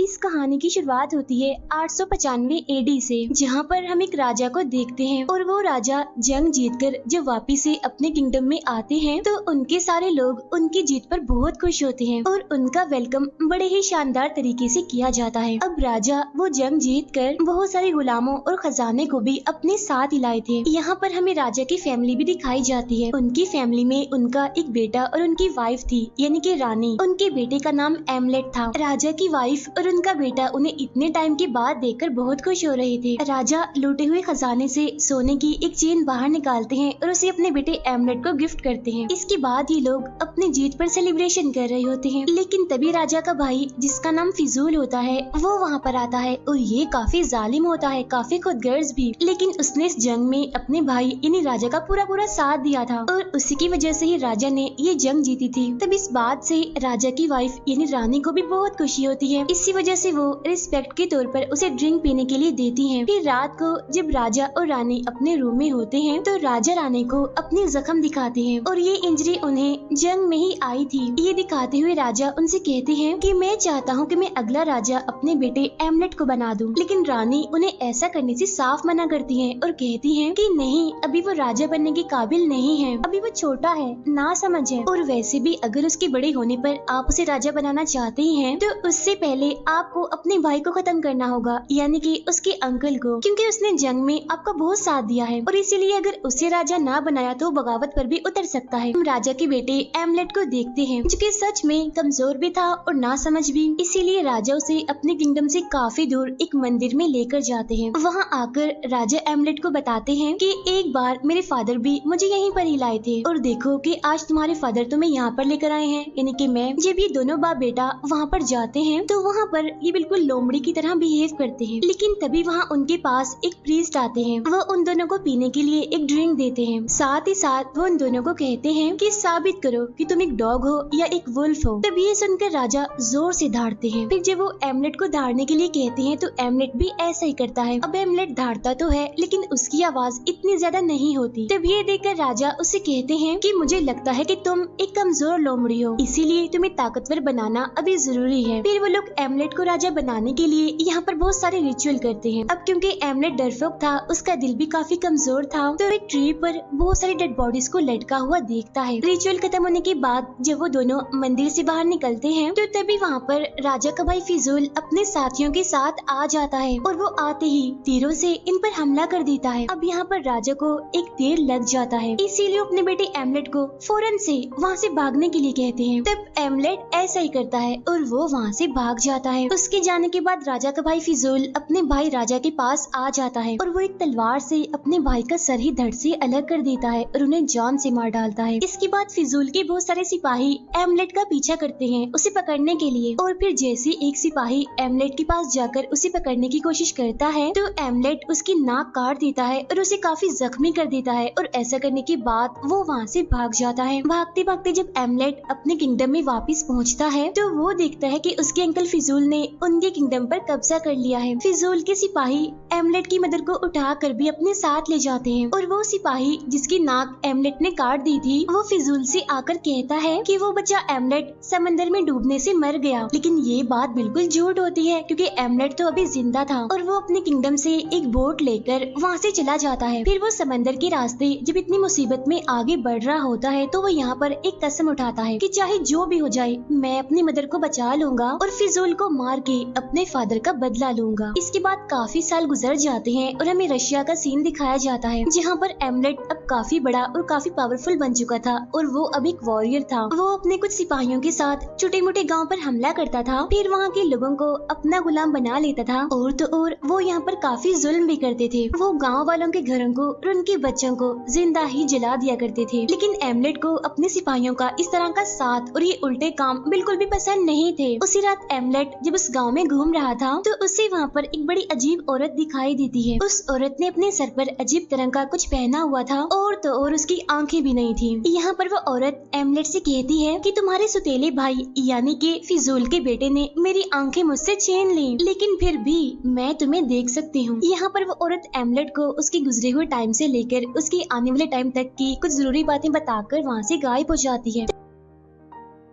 इस कहानी की शुरुआत होती है 895 एडी से, जहाँ पर हम एक राजा को देखते हैं और वो राजा जंग जीतकर जब वापिस से अपने किंगडम में आते हैं तो उनके सारे लोग उनकी जीत पर बहुत खुश होते हैं और उनका वेलकम बड़े ही शानदार तरीके से किया जाता है। अब राजा वो जंग जीत कर बहुत सारे गुलामों और खजाने को भी अपने साथ ही लाए थे। यहाँ पर हमें राजा की फैमिली भी दिखाई जाती है। उनकी फैमिली में उनका एक बेटा और उनकी वाइफ थी, यानी कि रानी। उनके बेटे का नाम एमलेट था। राजा की वाइफ और उनका बेटा उन्हें इतने टाइम के बाद देखकर बहुत खुश हो रहे थे। राजा लूटे हुए खजाने से सोने की एक चेन बाहर निकालते हैं और उसे अपने बेटे एमलेट को गिफ्ट करते हैं। इसके बाद ही लोग अपनी जीत पर सेलिब्रेशन कर रहे होते हैं, लेकिन तभी राजा का भाई जिसका नाम फिजूल होता है वो वहाँ पर आता है और ये काफी जालिम होता है, काफी खुदगर्ज भी। लेकिन उसने इस जंग में अपने भाई यानी राजा का पूरा साथ दिया था और उसी की वजह से ही राजा ने ये जंग जीती थी। तब इस बात से राजा की वाइफ यानी रानी को भी बहुत खुशी होती है। इसी वजह से वो रिस्पेक्ट के तौर पर उसे ड्रिंक पीने के लिए देती हैं। फिर रात को जब राजा और रानी अपने रूम में होते हैं तो राजा रानी को अपनी जख्म दिखाते हैं और ये इंजरी उन्हें जंग में ही आई थी। ये दिखाते हुए राजा उनसे कहते हैं कि मैं चाहता हूँ कि मैं अगला राजा अपने बेटे एमलेट को बना दूं। लेकिन रानी उन्हें ऐसा करने से साफ मना करती है और कहती है कि नहीं, अभी वो राजा बनने के काबिल नहीं है, अभी वो छोटा है, ना समझ है। और वैसे भी अगर उसके बड़े होने पर आप उसे राजा बनाना चाहते ही हैं तो उससे पहले आपको अपने भाई को खत्म करना होगा, यानी कि उसके अंकल को, क्योंकि उसने जंग में आपका बहुत साथ दिया है और इसीलिए अगर उसे राजा ना बनाया तो बगावत पर भी उतर सकता है। हम राजा के बेटे एमलेट को देखते हैं जो कि सच में कमजोर भी था और ना समझ भी। इसीलिए राजा उसे अपने किंगडम से काफी दूर एक मंदिर में लेकर जाते हैं। वहाँ आकर राजा एमलेट को बताते हैं कि एक बार मेरे फादर भी मुझे यहीं पर ही लाए थे और देखो कि आज तुम्हारे फादर तुम्हें यहाँ पर लेकर आए हैं, यानी कि मैं। जब ये दोनों बाप बेटा वहाँ पर जाते हैं तो वहाँ पर ये बिल्कुल लोमड़ी की तरह बिहेव करते हैं। लेकिन तभी वहाँ उनके पास एक प्रीस्ट आते हैं। वो उन दोनों को पीने के लिए एक ड्रिंक देते हैं। साथ ही साथ वो उन दोनों को कहते हैं कि साबित करो कि तुम एक डॉग हो या एक वुल्फ हो। तब ये सुनकर राजा जोर से धाड़ते हैं। फिर जब वो एमलेट को धाड़ने के लिए कहते हैं तो एमलेट भी ऐसा ही करता है। अब एमलेट धाड़ता तो है लेकिन उसकी आवाज इतनी ज्यादा नहीं होती। तब ये देखकर राजा उससे कहते हैं कि मुझे लगता है कि तुम एक कमजोर लोमड़ी हो, इसीलिए तुम्हें ताकतवर बनाना अभी जरूरी है। फिर वो लोग एमलेट को राजा बनाने के लिए यहाँ पर बहुत सारे रिचुअल करते हैं। अब क्योंकि एमलेट डरपोक था, उसका दिल भी काफी कमजोर था, तो एक ट्री पर बहुत सारी डेड बॉडीज को लटका हुआ देखता है। रिचुअल खत्म होने के बाद जब वो दोनों मंदिर से बाहर निकलते हैं तो तभी वहाँ पर राजा का भाई फिजूल अपने साथियों के साथ आ जाता है और वो आते ही तीरों से इन पर हमला कर देता है। अब यहाँ पर राजा को एक तीर लग जाता है, इसीलिए अपने बेटे एमलेट को फौरन से वहाँ से भागने के लिए कहते हैं। तब एमलेट ऐसा ही करता है और वो वहाँ से भाग जाता है। उसके जाने के बाद राजा का भाई फिजूल अपने भाई राजा के पास आ जाता है और वो एक तलवार से अपने भाई का सर ही धड़ से अलग कर देता है और उन्हें जान से मार डालता है। इसके बाद फिजूल के बहुत सारे सिपाही एमलेट का पीछा करते हैं उसे पकड़ने के लिए और फिर जैसे एक सिपाही एमलेट के पास जाकर उसे पकड़ने की कोशिश करता है तो एमलेट उसकी नाक काट देता है और उसे काफी जख्मी कर देता है और ऐसा करने के बाद वो वहाँ से भाग जाता है। भागते भागते जब एमलेट अपने किंगडम में वापस पहुँचता है तो वो देखता है कि उसके अंकल फिजूल ने उनके किंगडम पर कब्जा कर लिया है। फिजूल के सिपाही एमलेट की मदर को उठा कर भी अपने साथ ले जाते हैं और वो सिपाही जिसकी नाक एमलेट ने काट दी थी वो फिजूल से आकर कहता है कि वो बच्चा एमलेट समंदर में डूबने से मर गया। लेकिन ये बात बिल्कुल झूठ होती है क्योंकि एमलेट तो अभी जिंदा था और वो अपने किंगडम से एक बोट लेकर वहाँ से चला जाता है। फिर वो समंदर के रास्ते जब इतनी मुसीबत में आगे बढ़ रहा होता है तो वो यहाँ पर एक कसम उठाता है कि चाहे जो भी हो जाए मैं अपनी मदर को बचा लूंगा और फिजूल को मार के अपने फादर का बदला लूंगा। इसके बाद काफी साल गुजर जाते हैं और हमें रशिया का सीन दिखाया जाता है जहाँ पर एमलेट अब काफी बड़ा और काफी पावरफुल बन चुका था और वो अब एक वॉरियर था। वो अपने कुछ सिपाहियों के साथ छोटे मोटे गाँव पर हमला करता था, फिर वहाँ के लोगों को अपना गुलाम बना लेता था और तो और वो यहाँ पर काफी जुल्म भी करते थे। वो गाँव वालों के घरों को और उनके बच्चों को जिंदा ही जला दिया करते थे। लेकिन एमलेट को अपने सिपाहियों का इस तरह का साथ और ये उल्टे काम बिल्कुल भी पसंद नहीं थे। उसी रात एमलेट जब उस गांव में घूम रहा था तो उसे वहाँ पर एक बड़ी अजीब औरत दिखाई देती है। उस औरत ने अपने सर पर अजीब तरह का कुछ पहना हुआ था और तो और उसकी आंखें भी नहीं थी। यहाँ पर वो औरत एमलेट से कहती है कि तुम्हारे सुतेले भाई यानी कि फिजूल के बेटे ने मेरी आंखें मुझसे छीन ली, लेकिन फिर भी मैं तुम्हें देख सकती हूँ। यहाँ पर वो औरत एमलेट को उसके गुजरे हुए टाइम से लेकर उसके आने वाले टाइम तक की कुछ जरूरी बातें बताकर वहाँ से गायब हो जाती है।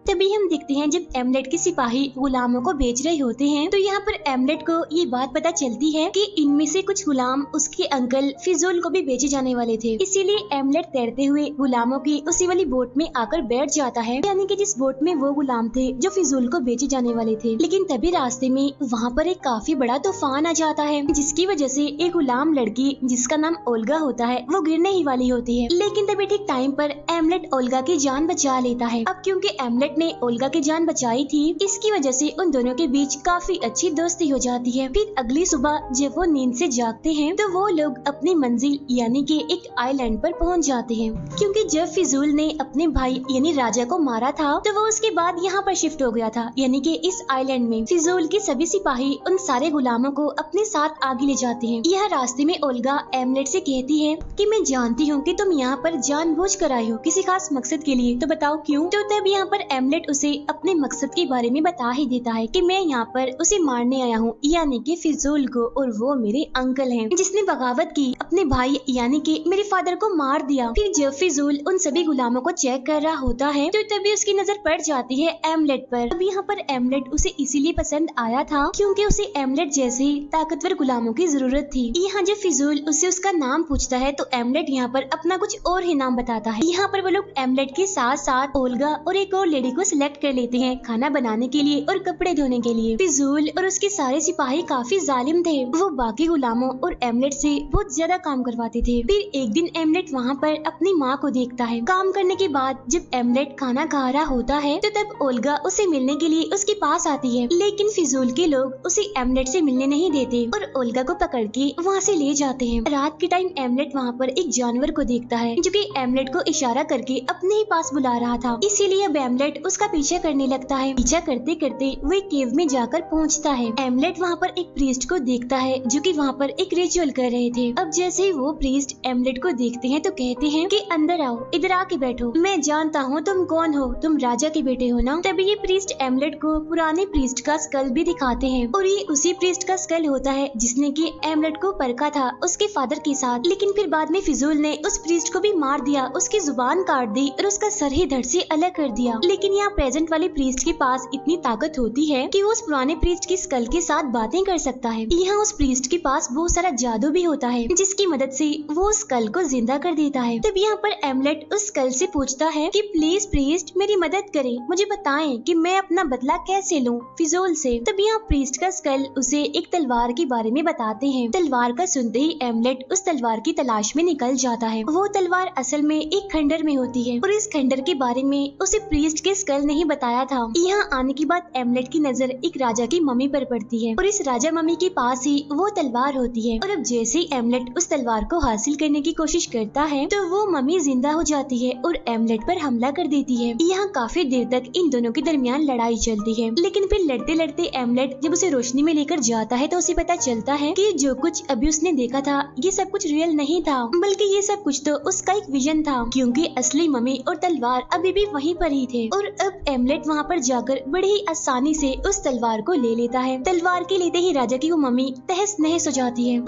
तभी हम देखते हैं जब एमलेट के सिपाही गुलामों को बेच रहे होते हैं तो यहाँ पर एमलेट को ये बात पता चलती है कि इनमें से कुछ गुलाम उसके अंकल फिजूल को भी बेचे जाने वाले थे। इसीलिए एमलेट तैरते हुए गुलामों की उसी वाली बोट में आकर बैठ जाता है, यानी कि जिस बोट में वो गुलाम थे जो फिजूल को बेचे जाने वाले थे। लेकिन तभी रास्ते में वहाँ पर एक काफी बड़ा तूफान आ जाता है, जिसकी वजह से एक गुलाम लड़की जिसका नाम ओल्गा होता है वो गिरने ही वाली होती है। लेकिन तभी ठीक टाइम पर एमलेट ओल्गा की जान बचा लेता है। अब क्योंकि एमलेट ने ओल्गा की जान बचाई थी, इसकी वजह से उन दोनों के बीच काफी अच्छी दोस्ती हो जाती है। फिर अगली सुबह जब वो नींद से जागते हैं तो वो लोग अपनी मंजिल यानी कि एक आइलैंड पर पहुंच जाते हैं, क्योंकि जब फिजूल ने अपने भाई यानी राजा को मारा था तो वो उसके बाद यहाँ पर शिफ्ट हो गया था, यानी कि इस आइलैंड में फिजूल के सभी सिपाही उन सारे गुलामों को अपने साथ आगे ले जाते हैं। यह रास्ते में ओल्गा एमलेट से कहती है कि मैं जानती हूँ कि तुम यहाँ पर जानबूझकर आए हो किसी खास मकसद के लिए, तो बताओ क्यों। तो तब यहाँ पर एमलेट उसे अपने मकसद के बारे में बता ही देता है कि मैं यहाँ पर उसे मारने आया हूँ, यानी कि फिजूल को, और वो मेरे अंकल हैं जिसने बगावत की, अपने भाई यानी कि मेरे फादर को मार दिया। फिर जब फिजूल उन सभी गुलामों को चेक कर रहा होता है तो तभी उसकी नजर पड़ जाती है एमलेट पर। अब यहाँ पर एमलेट उसे इसीलिए पसंद आया था क्योंकि उसे एमलेट जैसे ताकतवर गुलामों की जरूरत थी। यहाँ जब फिजूल उससे उसका नाम पूछता है तो एमलेट यहाँ पर अपना कुछ और ही नाम बताता है। यहाँ पर वो लोग एमलेट के साथ साथ ओल्गा और एक और लेडी को सिलेक्ट कर लेते हैं खाना बनाने के लिए और कपड़े धोने के लिए। फिजूल और उसके सारे सिपाही काफी जालिम थे, वो बाकी गुलामों और एमलेट से बहुत ज्यादा काम करवाते थे। फिर एक दिन एमलेट वहाँ पर अपनी माँ को देखता है। काम करने के बाद जब एमलेट खाना खा रहा होता है तो तब ओल्गा उसे मिलने के लिए उसके पास आती है, लेकिन फिजूल के लोग उसे एमलेट से मिलने नहीं देते और ओल्गा को पकड़ के वहाँ से ले जाते हैं। रात के टाइम एमलेट वहाँ पर एक जानवर को देखता है जो कि एमलेट को इशारा करके अपने ही पास बुला रहा था, इसीलिए अब एमलेट उसका पीछा करने लगता है। पीछा करते करते वो एक केव में जाकर पहुँचता है। एमलेट वहाँ पर एक प्रीस्ट को देखता है जो कि वहाँ पर एक रिचुअल कर रहे थे। अब जैसे ही वो प्रीस्ट एमलेट को देखते हैं तो कहते हैं कि अंदर आओ, इधर आके बैठो, मैं जानता हूँ तुम कौन हो, तुम राजा के बेटे हो ना। तभी ये प्रीस्ट एमलेट को पुराने प्रीस्ट का स्कल भी दिखाते हैं और ये उसी प्रीस्ट का स्कल होता है जिसने कि एमलेट को परखा था उसके फादर के साथ। लेकिन फिर बाद में फिजूल ने उस प्रीस्ट को भी मार दिया, उसकी जुबान काट दी और उसका सर ही धड़ से अलग कर दिया। लेकिन यहाँ प्रेजेंट वाले प्रीस्ट के पास इतनी ताकत होती है कि वो उस पुराने प्रीस्ट की स्कल के साथ बातें कर सकता है। यहाँ उस प्रीस्ट के पास बहुत सारा जादू भी होता है जिसकी मदद से वो उस स्कल को जिंदा कर देता है। तब यहाँ पर एमलेट उस स्कल से पूछता है कि प्लीज प्रीस्ट मेरी मदद करें, मुझे बताएं कि मैं अपना बदला कैसे लूं फिजूल से। तब यहाँ प्रीस्ट का स्कल उसे एक तलवार के बारे में बताते हैं। तलवार का सुनते ही एमलेट उस तलवार की तलाश में निकल जाता है। वो तलवार असल में एक खंडर में होती है और इस खंडर के बारे में उसे प्रीस्ट के स्कल नहीं बताया था। यहाँ आने के बाद एमलेट की नजर एक राजा की मम्मी पर पड़ती है और इस राजा मम्मी के पास ही वो तलवार होती है। और अब जैसे ही एमलेट उस तलवार को हासिल करने की कोशिश करता है तो वो मम्मी जिंदा हो जाती है और एमलेट पर हमला कर देती है। यहाँ काफी देर तक इन दोनों के दरमियान लड़ाई चलती है, लेकिन फिर लड़ते लड़ते एमलेट जब उसे रोशनी में लेकर जाता है तो उसे पता चलता है कि जो कुछ अभी उसने देखा था ये सब कुछ रियल नहीं था, बल्कि ये सब कुछ तो उसका एक विजन था, क्योंकि असली मम्मी और तलवार अभी भी वहीं पर ही थे। और अब एमलेट वहाँ पर जाकर बड़ी ही आसानी से उस तलवार को ले लेता है। तलवार के लेते ही राजा की वो मम्मी तहस नहस हो जाती है।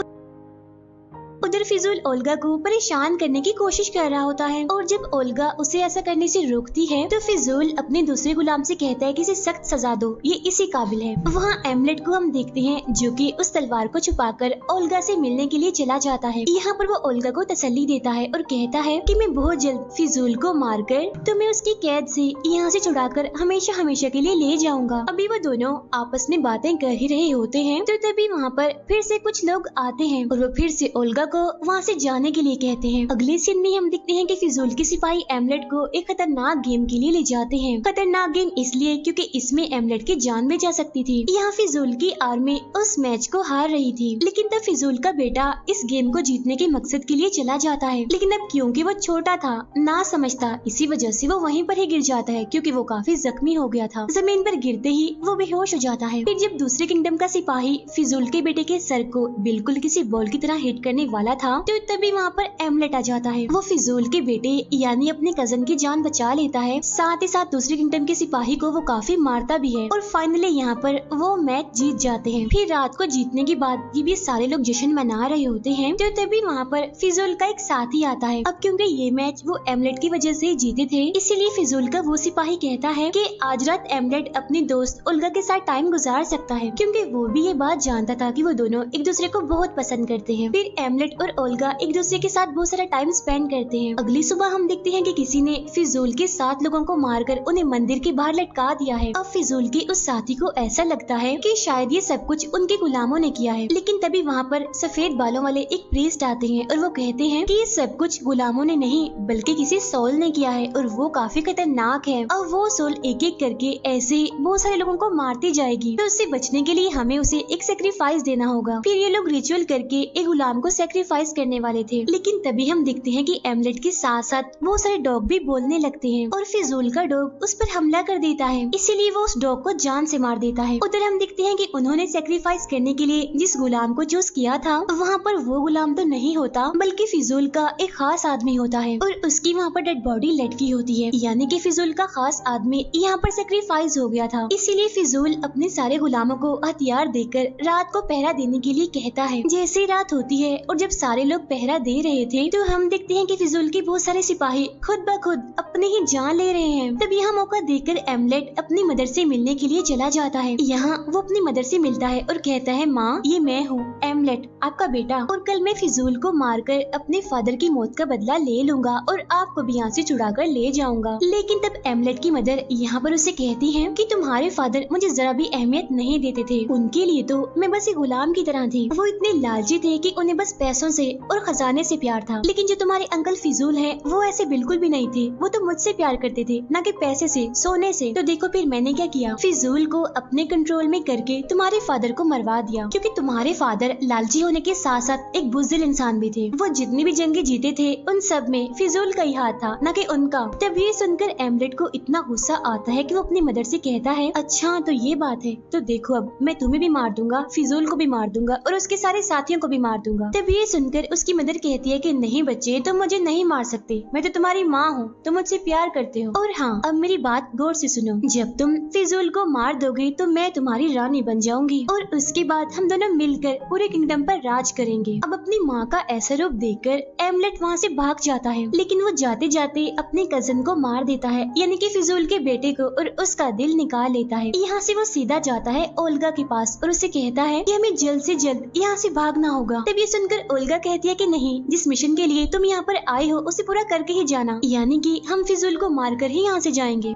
उधर फिजूल ओल्गा को परेशान करने की कोशिश कर रहा होता है और जब ओल्गा उसे ऐसा करने से रोकती है तो फिजूल अपने दूसरे गुलाम से कहता है कि इसे सख्त सजा दो, ये इसी काबिल है। वहाँ एमलेट को हम देखते हैं जो कि उस तलवार को छुपाकर ओल्गा से मिलने के लिए चला जाता है। यहाँ पर वो ओल्गा को तसल्ली देता है और कहता है कि मैं बहुत जल्द फिजूल को मारकर तुम्हें उसकी कैद से यहाँ से छुड़ाकर हमेशा हमेशा के लिए ले जाऊंगा। अभी वो दोनों आपस में बातें कर ही रहे होते हैं तो तभी वहाँ पर फिर से कुछ लोग आते हैं और वो फिर से ओल्गा को वहाँ से जाने के लिए कहते हैं। अगले सीन में हम देखते हैं कि फिजूल के सिपाही एमलेट को एक खतरनाक गेम के लिए ले जाते हैं। खतरनाक गेम इसलिए क्योंकि इसमें एमलेट की जान भी जा सकती थी। यहाँ फिजूल की आर्मी उस मैच को हार रही थी, लेकिन तब फिजूल का बेटा इस गेम को जीतने के मकसद के लिए चला जाता है। लेकिन अब क्योंकि वो छोटा था, ना समझता, इसी वजह से वो वहीं पर ही गिर जाता है क्योंकि वो काफी जख्मी हो गया था। जमीन पर गिरते ही वो बेहोश हो जाता है। फिर जब दूसरे किंगडम का सिपाही फिजूल के बेटे के सर को बिल्कुल किसी बॉल की तरह हिट करने वाला था तो तभी वहाँ पर एमलेट आ जाता है। वो फिजूल के बेटे यानी अपने कजन की जान बचा लेता है, साथ ही साथ दूसरे किंगडम के सिपाही को वो काफी मारता भी है और फाइनली यहाँ पर वो मैच जीत जाते हैं। फिर रात को जीतने के बाद ये भी सारे लोग जश्न मना रहे होते हैं तो तभी वहाँ पर फिजूल का एक साथी आता है। अब क्योंकि ये मैच वो एमलेट की वजह से जीते थे, इसीलिए फिजूल का वो सिपाही कहता है कि आज रात एमलेट अपनी दोस्त ओल्गा के साथ टाइम गुजार सकता है, क्योंकि वो भी ये बात जानता था कि वो दोनों एक दूसरे को बहुत पसंद करते हैं। फिर एमलेट और ओल्गा एक दूसरे के साथ बहुत सारा टाइम स्पेंड करते हैं। अगली सुबह हम देखते हैं कि किसी ने फिजूल के 7 लोगों को मारकर उन्हें मंदिर के बाहर लटका दिया है। अब फिजूल के उस साथी को ऐसा लगता है कि शायद ये सब कुछ उनके गुलामों ने किया है, लेकिन तभी वहाँ पर सफेद बालों वाले एक प्रीस्ट आते हैं और वो कहते हैं कि ये सब कुछ गुलामों ने नहीं बल्कि किसी सोल ने किया है और वो काफी खतरनाक है। अब वो सोल एक एक करके ऐसे बहुत सारे लोगों को मारती जाएगी, तो उससे बचने के लिए हमें उसे एक सेक्रीफाइस देना होगा। फिर ये लोग रिचुअल करके एक गुलाम को सेक्रीफाइस करने वाले थे, लेकिन तभी हम देखते हैं कि एमलेट के साथ साथ बहुत सारे डॉग भी बोलने लगते हैं और फिजूल का डॉग उस पर हमला कर देता है, इसीलिए वो उस डॉग को जान से मार देता है। उधर हम देखते हैं कि उन्होंने सेक्रीफाइस करने के लिए जिस गुलाम को चूज किया था वहाँ पर वो गुलाम तो नहीं होता बल्कि फिजूल का एक खास आदमी होता है और उसकी वहाँ पर डेड बॉडी लटकी होती है, यानी कि फिजूल का खास आदमी यहाँ पर सेक्रीफाइस हो गया था। इसीलिए फिजूल अपने सारे गुलामों को हथियार देकर रात को पहरा देने के लिए कहता है। जैसे रात होती है और जब सारे लोग पहरा दे रहे थे तो हम देखते हैं कि फिजूल के बहुत सारे सिपाही खुद ब खुद अपने ही जान ले रहे हैं। तब यह मौका देखकर एमलेट अपनी मदर से मिलने के लिए चला जाता है। यहाँ वो अपनी मदर से मिलता है और कहता है, माँ ये मैं हूँ एमलेट, आपका बेटा, और कल मैं फिजूल को मारकर अपने फादर की मौत का बदला ले लूंगा और आपको भी यहाँ से छुड़ा कर ले जाऊंगा। लेकिन तब एमलेट की मदर यहाँ पर उसे कहती है कि तुम्हारे फादर मुझे जरा भी अहमियत नहीं देते थे, उनके लिए तो मैं बस एक गुलाम की तरह थी। वो इतने लालची थे कि उन्हें बस पैसों से और खजाने से प्यार था। लेकिन जो तुम्हारे अंकल फिजूल है वो ऐसे बिल्कुल भी नहीं थे, वो तो मुझसे प्यार करते थे, न कि पैसे से, सोने से। तो देखो फिर मैंने क्या किया, फिजूल को अपने कंट्रोल में करके तुम्हारे फादर को मरवा दिया, क्योंकि तुम्हारे फादर लालची होने के साथ साथ एक बुज़दिल इंसान भी थे। वो जितनी भी जंगे जीते थे उन सब में फिजूल का ही हाथ था, न कि उनका। तब ये सुनकर एमलेट को इतना गुस्सा आता है कि वो अपनी मदर से कहता है, अच्छा तो ये बात है, तो देखो अब मैं तुम्हें भी मार दूंगा, फिजूल को भी मार दूंगा और उसके सारे साथियों को भी मार दूंगा। तब ये सुनकर उसकी मदर कहती है कि नहीं बच्चे, तुम मुझे नहीं मार सकते, मैं तो तुम्हारी माँ हूँ, तुम मुझसे प्यार करते हो। और हाँ, अब मेरी बात गौर से सुनो, जब तुम फिजूल को मार दोगे तो मैं तुम्हारी रानी बन जाऊंगी और उसके बाद हम दोनों मिलकर पूरे किंगडम पर राज करेंगे। अब अपनी माँ का ऐसा रूप देखकर एमलेट वहाँ से भाग जाता है, लेकिन वो जाते जाते अपने कजन को मार देता है, यानी कि फिजूल के बेटे को, और उसका दिल निकाल लेता है। यहाँ से वो सीधा जाता है ओल्गा के पास और उसे कहता है कि हमें जल्द से जल्द यहाँ से भागना होगा। तब ये सुनकर ओल्गा कहती है कि नहीं, जिस मिशन के लिए तुम यहाँ पर आए हो उसे पूरा करके ही जाना, यानी कि हम फिजूल को मारकर ही यहाँ से जाएंगे।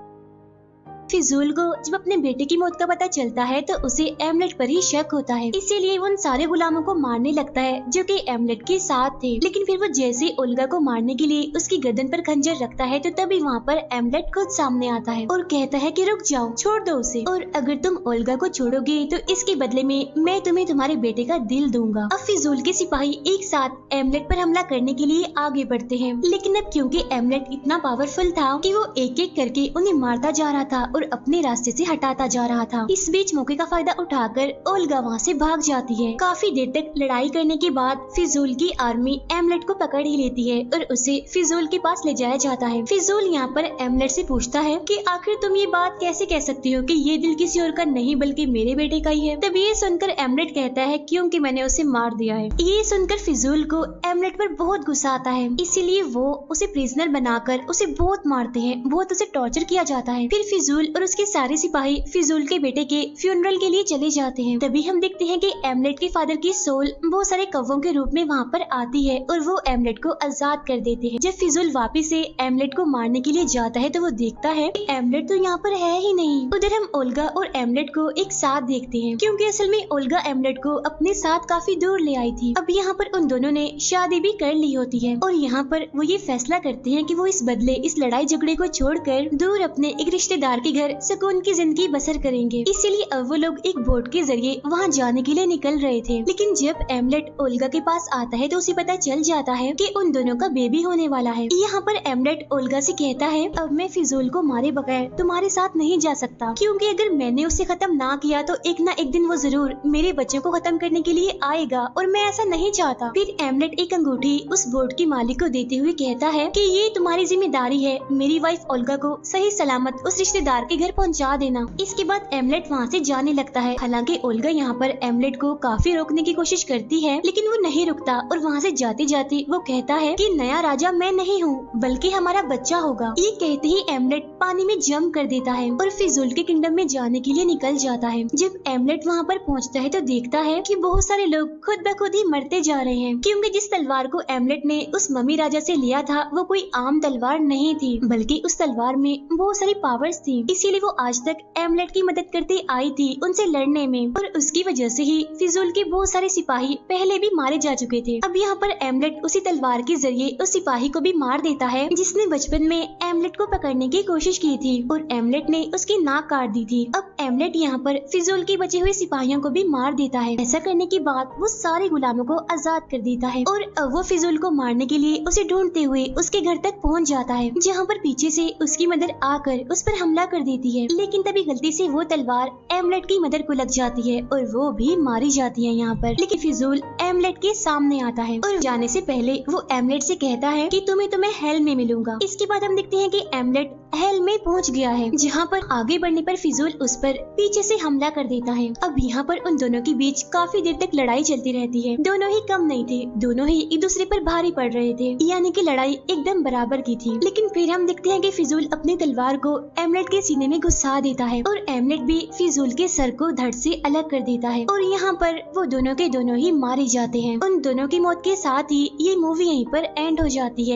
फिजूल को जब अपने बेटे की मौत का पता चलता है तो उसे एमलेट पर ही शक होता है, इसीलिए वो उन सारे गुलामों को मारने लगता है जो कि एमलेट के साथ थे। लेकिन फिर वो जैसे ओल्गा को मारने के लिए उसकी गर्दन पर खंजर रखता है तो तभी वहाँ पर एमलेट खुद सामने आता है और कहता है कि रुक जाओ, छोड़ दो उसे, और अगर तुम ओल्गा को छोड़ोगे तो इसके बदले में मैं तुम्हें तुम्हारे बेटे का दिल दूंगा। अब फिजूल के सिपाही एक साथ एमलेट पर हमला करने के लिए आगे बढ़ते हैं, लेकिन अब क्योंकि एमलेट इतना पावरफुल था कि वो एक एक करके उन्हें मारता जा रहा था और अपने रास्ते से हटाता जा रहा था। इस बीच मौके का फायदा उठाकर ओल्गा वहाँ से भाग जाती है। काफी देर तक लड़ाई करने के बाद फिजूल की आर्मी एमलेट को पकड़ ही लेती है और उसे फिजूल के पास ले जाया जाता है। फिजूल यहाँ पर एमलेट से पूछता है कि आखिर तुम ये बात कैसे कह सकती हो कि ये दिल किसी और का नहीं बल्कि मेरे बेटे का ही है। तब ये सुनकर एमलेट कहता है क्योंकि मैंने उसे मार दिया है। ये सुनकर फिजूल को एमलेट पर बहुत गुस्सा आता है, इसीलिए वो उसे प्रिजनर बनाकर उसे बहुत मारते हैं, बहुत उसे टॉर्चर किया जाता है। फिर फिजूल और उसके सारे सिपाही फिजूल के बेटे के फ्यूनरल के लिए चले जाते हैं। तभी हम देखते हैं कि एमलेट के फादर की सोल बहुत सारे कौवों के रूप में वहाँ पर आती है और वो एमलेट को आजाद कर देते हैं। जब फिजूल वापिस से एमलेट को मारने के लिए जाता है तो वो देखता है कि एमलेट तो यहाँ पर है ही नहीं। उधर हम ओल्गा और एमलेट को एक साथ देखते हैं, क्योंकि असल में ओल्गा एमलेट को अपने साथ काफी दूर ले आई थी। अब यहाँ पर उन दोनों ने शादी भी कर ली होती है और यहाँ पर वो ये फैसला करते हैं कि वो इस बदले इस लड़ाई झगड़े को छोड़कर दूर अपने एक रिश्तेदार के घर सुकून की जिंदगी बसर करेंगे। इसीलिए अब वो लोग एक बोट के जरिए वहाँ जाने के लिए निकल रहे थे। लेकिन जब एमलेट ओल्गा के पास आता है तो उसे पता चल जाता है कि उन दोनों का बेबी होने वाला है। यहाँ पर एमलेट ओल्गा से कहता है, अब मैं फिजूल को मारे बगैर तुम्हारे साथ नहीं जा सकता, क्योंकि अगर मैंने उसे खत्म ना किया तो एक ना एक दिन वो जरूर मेरे बच्चों को खत्म करने के लिए आएगा और मैं ऐसा नहीं चाहता। फिर एमलेट एक अंगूठी उस बोट की मालिक को देते हुए कहता है कि ये तुम्हारी जिम्मेदारी है, मेरी वाइफ ओल्गा को सही सलामत उस रिश्तेदार के घर पहुंचा देना। इसके बाद एमलेट वहाँ से जाने लगता है। हालांकि ओल्गा यहाँ पर एमलेट को काफी रोकने की कोशिश करती है, लेकिन वो नहीं रुकता और वहाँ से जाते जाते वो कहता है कि नया राजा मैं नहीं हूँ बल्कि हमारा बच्चा होगा। ये कहते ही एमलेट पानी में जंप कर देता है और फिजूल के किंगडम में जाने के लिए निकल जाता है। जब एमलेट वहाँ पर पहुँचता है तो देखता है कि बहुत सारे लोग खुद ब खुद ही मरते जा रहे हैं, क्योंकि जिस तलवार को एमलेट ने उस मम्मी राजा से लिया था वो कोई आम तलवार नहीं थी, बल्कि उस तलवार में बहुत सारी पावर्स थी। इसीलिए वो आज तक एमलेट की मदद करते आई थी उनसे लड़ने में, और उसकी वजह से ही फिजूल के बहुत सारे सिपाही पहले भी मारे जा चुके थे। अब यहाँ पर एमलेट उसी तलवार के जरिए उस सिपाही को भी मार देता है जिसने बचपन में एमलेट को पकड़ने की कोशिश की थी और एमलेट ने उसकी नाक काट दी थी। अब एमलेट यहाँ पर फिजूल के बचे हुए सिपाहियों को भी मार देता है। ऐसा करने के बाद वो सारे गुलामों को आजाद कर देता है और अब वो फिजूल को मारने के लिए उसे ढूंढते हुए उसके घर तक पहुँच जाता है, जहाँ पर पीछे से उसकी मदर आकर उस पर हमला कर देती है। लेकिन तभी गलती से वो तलवार एमलेट की मदर को लग जाती है और वो भी मारी जाती है यहाँ पर। लेकिन फिजूल एमलेट के सामने आता है और जाने से पहले वो एमलेट से कहता है कि तुम्हें हेल में मिलूंगा। इसके बाद हम देखते हैं कि एमलेट हेल में पहुंच गया है, जहां पर आगे बढ़ने पर फिजूल उस पर पीछे से हमला कर देता है। अब यहाँ पर उन दोनों के बीच काफी देर तक लड़ाई चलती रहती है। दोनों ही कम नहीं थे, दोनों ही एक दूसरे पर भारी पड़ रहे थे, यानी कि लड़ाई एकदम बराबर की थी। लेकिन फिर हम देखते हैं कि फिजूल अपनी तलवार को एमलेट के सीने में घुसा देता है और एमलेट भी फिजूल के सर को धड़ से अलग कर देता है और यहाँ पर वो दोनों के दोनों ही मारे जाते हैं। उन दोनों की मौत के साथ ही ये मूवी यहीं पर एंड हो जाती है।